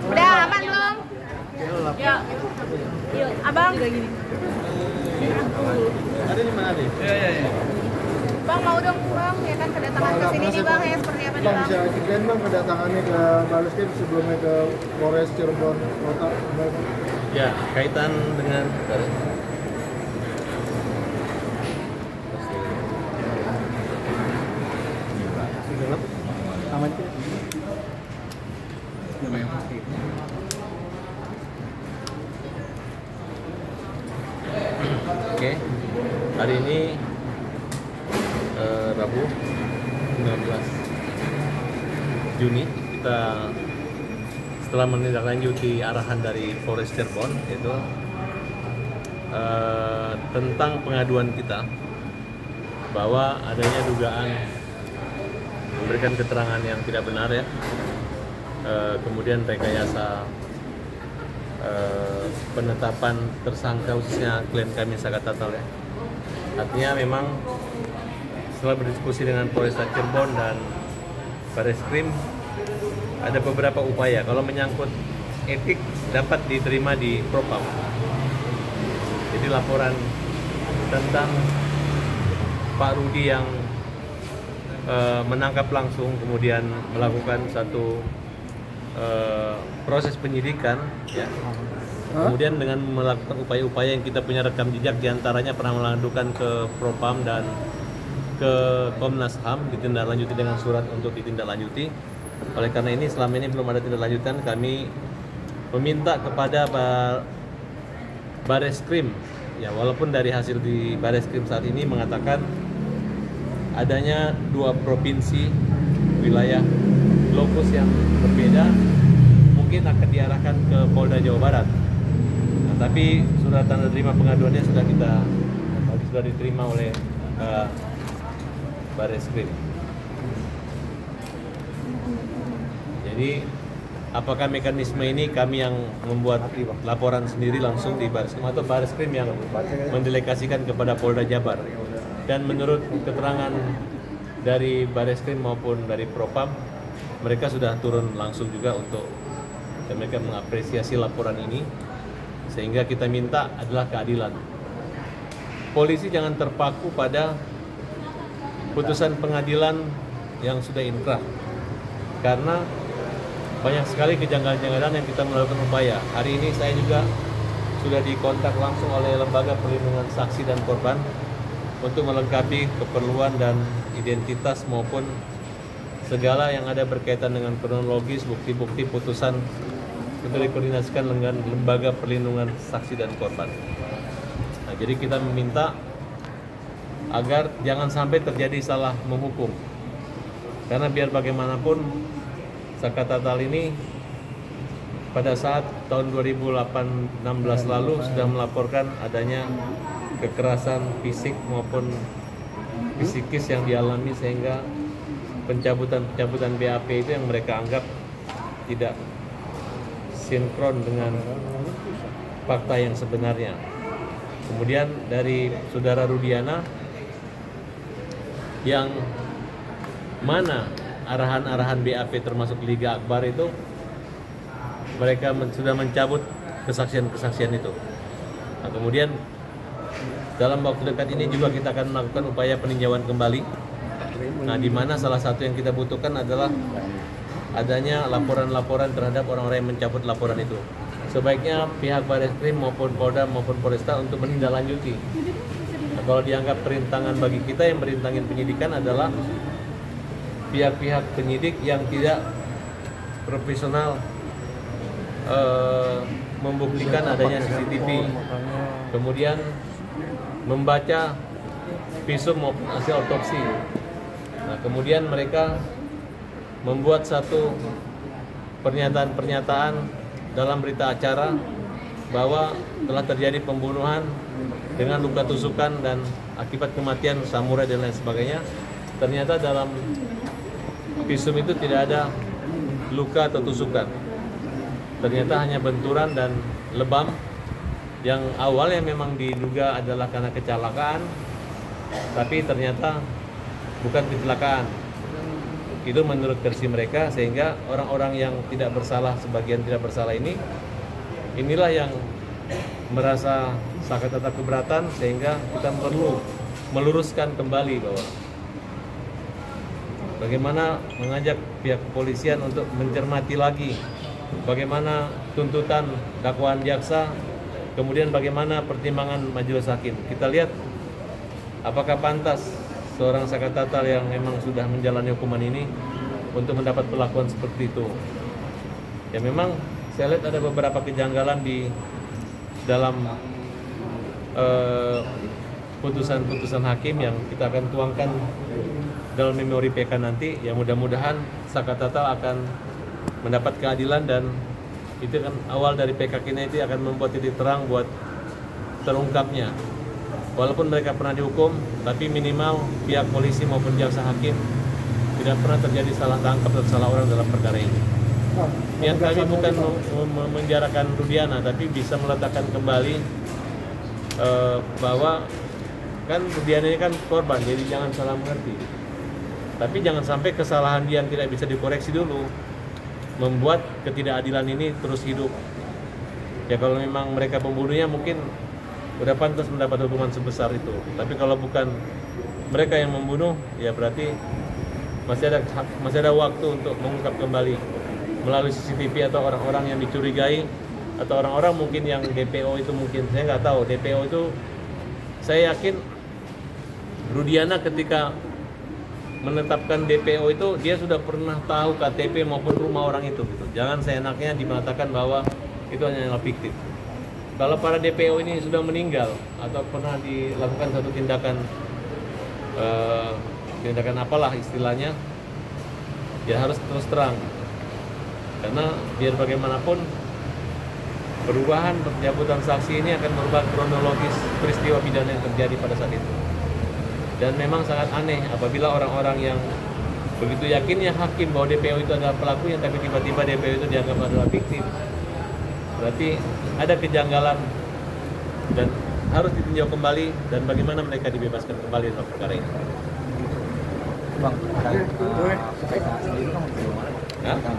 Udah aman belum? Ya. Yuk, abang. Ada di mana nih? Iya. Bang mau dong bang, ya kan kedatangan ke sini nih bang, ya seperti apa nih Bang, bang? bisa ceritain bang kedatangannya ke Barreskrim sebelumnya ke Polres Cirebon Kota. Ya, kaitan dengan Oke, hari ini Rabu 19 Juni kita setelah menindaklanjuti arahan dari Polres Cirebon itu tentang pengaduan kita bahwa adanya dugaan memberikan keterangan yang tidak benar ya, kemudian rekayasa penetapan tersangka khususnya klien kami Sakat Tatal ya. Artinya memang setelah berdiskusi dengan Polresta Cirebon dan Barreskrim ada beberapa upaya kalau menyangkut etik dapat diterima di Propam. Jadi laporan tentang Pak Rudi yang menangkap langsung kemudian melakukan satu proses penyidikan ya. Kemudian dengan melakukan upaya-upaya yang kita punya rekam jejak, diantaranya pernah melakukan ke Propam dan ke Komnas HAM, ditindaklanjuti dengan surat untuk ditindaklanjuti. Oleh karena ini selama ini belum ada tindak lanjutan, kami meminta kepada Barreskrim ya, walaupun dari hasil di Barreskrim saat ini mengatakan adanya 2 provinsi wilayah lokus yang berbeda, mungkin akan diarahkan ke Polda Jawa Barat. Nah, tapi surat tanda terima pengaduannya sudah diterima oleh Barreskrim. Jadi apakah mekanisme ini kami yang membuat laporan sendiri langsung di Barreskrim atau Barreskrim yang mendelegasikan kepada Polda Jabar? Dan menurut keterangan dari Barreskrim maupun dari Propam, mereka sudah turun langsung juga dan mereka mengapresiasi laporan ini, sehingga kita minta adalah keadilan. Polisi jangan terpaku pada putusan pengadilan yang sudah inkrah, karena banyak sekali kejanggalan-kejanggalan yang kita melakukan upaya. Hari ini saya juga sudah dikontak langsung oleh Lembaga Perlindungan Saksi dan Korban untuk melengkapi keperluan dan identitas maupun segala yang ada berkaitan dengan kronologis, bukti-bukti putusan untuk dikoordinasikan dengan Lembaga Perlindungan Saksi dan Korban. Nah, jadi kita meminta agar jangan sampai terjadi salah menghukum, karena biar bagaimanapun Sakat Tatal ini pada saat tahun 2016 lalu sudah melaporkan adanya kekerasan fisik maupun psikis yang dialami, sehingga pencabutan BAP itu yang mereka anggap tidak sinkron dengan fakta yang sebenarnya. Kemudian dari saudara Rudiana, yang mana arahan-arahan BAP termasuk Liga Akbar itu, mereka sudah mencabut kesaksian-kesaksian itu. Nah, kemudian dalam waktu dekat ini juga kita akan melakukan upaya peninjauan kembali. Nah, di mana salah satu yang kita butuhkan adalah adanya laporan-laporan terhadap orang-orang yang mencabut laporan itu. Sebaiknya pihak Barreskrim maupun Polda maupun Polresta untuk menindaklanjuti. Nah, kalau dianggap perintangan bagi kita, yang merintangin penyidikan adalah pihak-pihak penyidik yang tidak profesional membuktikan adanya CCTV, kemudian membaca visum maupun hasil otopsi. Nah, kemudian mereka membuat satu pernyataan-pernyataan dalam berita acara bahwa telah terjadi pembunuhan dengan luka tusukan dan akibat kematian samurai dan lain sebagainya. Ternyata dalam visum itu tidak ada luka atau tusukan. Ternyata hanya benturan dan lebam yang awalnya memang diduga adalah karena kecelakaan, tapi ternyata bukan kecelakaan. Itu menurut versi mereka, sehingga orang-orang yang tidak bersalah, sebagian tidak bersalah inilah yang merasa sakit atau keberatan, sehingga kita perlu meluruskan kembali bahwa bagaimana mengajak pihak kepolisian untuk mencermati lagi bagaimana tuntutan dakwaan jaksa, kemudian bagaimana pertimbangan majelis hakim. Kita lihat apakah pantas seorang Sakatatal yang memang sudah menjalani hukuman ini untuk mendapat perlakuan seperti itu. Ya memang saya lihat ada beberapa kejanggalan di dalam putusan-putusan hakim yang kita akan tuangkan dalam memori PK nanti. Ya mudah-mudahan Sakatatal akan mendapat keadilan, dan itu kan awal dari PK kita itu akan membuat titik terang buat terungkapnya. Walaupun mereka pernah dihukum, tapi minimal pihak polisi maupun jaksa hakim tidak pernah terjadi salah tangkap atau salah orang dalam perkara ini. Yang kami bukan menjarakan Rudiana, tapi bisa meletakkan kembali bahwa kan Rudiana ini kan korban, jadi jangan salah mengerti. Tapi jangan sampai kesalahan dia yang tidak bisa dikoreksi dulu membuat ketidakadilan ini terus hidup. Ya kalau memang mereka pembunuhnya mungkin udah pantas mendapat hukuman sebesar itu. Tapi kalau bukan mereka yang membunuh, ya berarti masih ada waktu untuk mengungkap kembali melalui CCTV atau orang-orang yang dicurigai, atau orang-orang mungkin yang DPO itu, mungkin saya nggak tahu DPO itu. Saya yakin Rudiana ketika menetapkan DPO itu dia sudah pernah tahu KTP maupun rumah orang itu gitu. Jangan seenaknya dimengatakan bahwa itu hanya fiktif. Kalau para DPO ini sudah meninggal atau pernah dilakukan satu tindakan apalah istilahnya, ya harus terus terang. Karena biar bagaimanapun perubahan pencabutan saksi ini akan merubah kronologis peristiwa pidana yang terjadi pada saat itu. Dan memang sangat aneh apabila orang-orang yang begitu yakinnya hakim bahwa DPO itu adalah pelakunya, tapi tiba-tiba DPO itu dianggap adalah fiktif. Berarti ada kejanggalan dan harus ditinjau kembali, dan bagaimana mereka dibebaskan kembali dalam perkara ini. Bang, sendiri kan